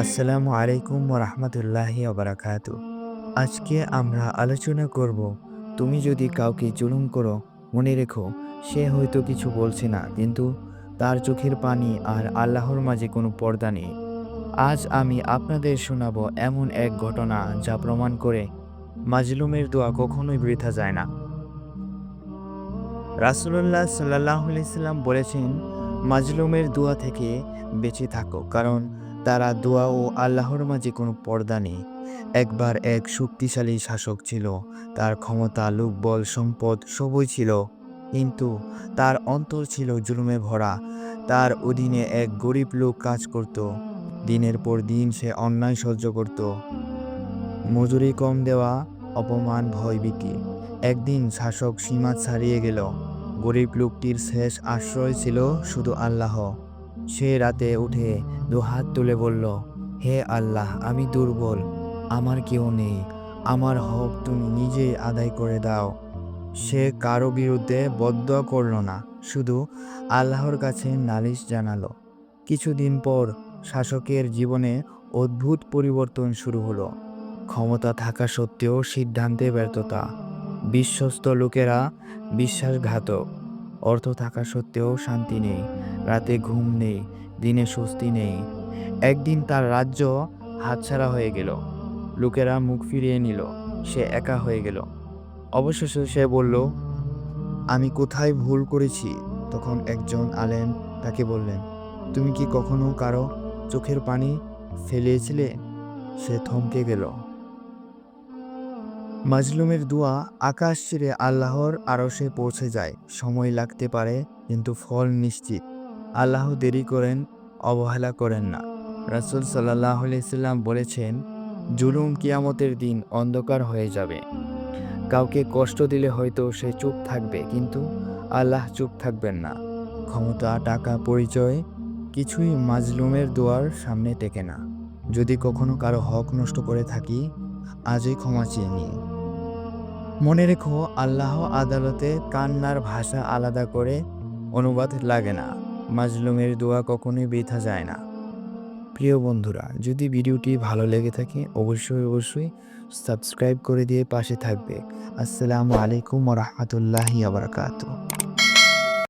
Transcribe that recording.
আসসালামু আলাইকুম ওরহমতুল্লাহি ওবারাকাতু। আজকে আমরা আলোচনা করব, তুমি যদি কাউকে জুলুম করো, মনে রেখো সে হয়তো কিছু বলছে না, কিন্তু তার চোখের পানি আর আল্লাহর মাঝে কোনো পর্দা নেই। আজ আমি আপনাদের শোনাবো এমন এক ঘটনা যা প্রমাণ করে মাজলুমের দোয়া কখনোই বৃথা যায় না। রাসূলুল্লাহ সাল্লাল্লাহু আলাইহি সাল্লাম বলেছেন, মাজলুমের দোয়া থেকে বেঁচে থাকো, কারণ তারা দোয়া ও আল্লাহর মাঝে কোনো পর্দা নেই। একবার এক শক্তিশালী শাসক ছিল। তার ক্ষমতা, লোকবল, সম্পদ সবই ছিল, কিন্তু তার অন্তর ছিল জুলুমে ভরা। তার অধীনে এক গরিব লোক কাজ করত। দিনের পর দিন সে অন্যায় সহ্য করত, মজুরি কম দেওয়া, অপমান, ভয়ভীতি। একদিন শাসক সীমা ছাড়িয়ে গেল। গরিব লোকটির শেষ আশ্রয় ছিল শুধু আল্লাহ। সে রাতে উঠে দুহাত তুলে বলল, হে আল্লাহ, আমি দুর্বল, আমার কেউ নেই, আমার হক তুমি নিজেই আদায় করে দাও। সে কারো বিরুদ্ধে বদদোয়া করল না, শুধু আল্লাহর কাছে নালিশ জানালো। কিছুদিন পর শাসকের জীবনে অদ্ভুত পরিবর্তন শুরু হলো। ক্ষমতা থাকা সত্ত্বেও সিদ্ধান্তে ব্যর্থতা, বিশ্বস্ত লোকেরা বিশ্বাসঘাতক, অর্থ থাকা সত্ত্বেও শান্তি নেই, রাতে ঘুম নেই, দিনে স্বস্তি নেই। একদিন তার রাজ্য হাতছাড়া হয়ে গেল, লোকেরা মুখ ফিরিয়ে নিল, সে একা হয়ে গেল। অবশেষে সে বলল, আমি কোথায় ভুল করেছি? তখন একজন আলেম তাকে বললেন, তুমি কি কখনো কারো চোখের পানি ফেলিয়েছিলে? সে থমকে গেল। মাজলুমের দোয়া আকাশ ছিঁড়ে আল্লাহর আরশে পৌঁছে যায়। সময় লাগতে পারে, কিন্তু ফল নিশ্চিত। আল্লাহ দেরি করেন, অবহেলা করেন না। রাসূল সাল্লাল্লাহু আলাইহি সাল্লাম বলেছেন, জুলুম কিয়ামতের দিন অন্ধকার হয়ে যাবে। কাউকে কষ্ট দিলে হয়তো সে চুপ থাকবে, কিন্তু আল্লাহ চুপ থাকবেন না। ক্ষমতা, টাকা, পরিচয় কিছুই মাজলুমের দোয়ার সামনে টেকে না। যদি কখনো কারো হক নষ্ট করে থাকি, আজই ক্ষমা চেয়ে নিই। মনে রেখো, আল্লাহ আদালতে কান্নার ভাষা আলাদা করে অনুবাদ লাগে না। মাজলুমের দোয়া কখনোই বৃথা যায় না। প্রিয় বন্ধুরা, যদি ভিডিওটি ভালো লেগে থাকে অবশ্যই সাবস্ক্রাইব করে দিয়ে পাশে থাকবে। আসসালামু আলাইকুম ওয়া রাহমাতুল্লাহি ওয়া বারাকাতুহু।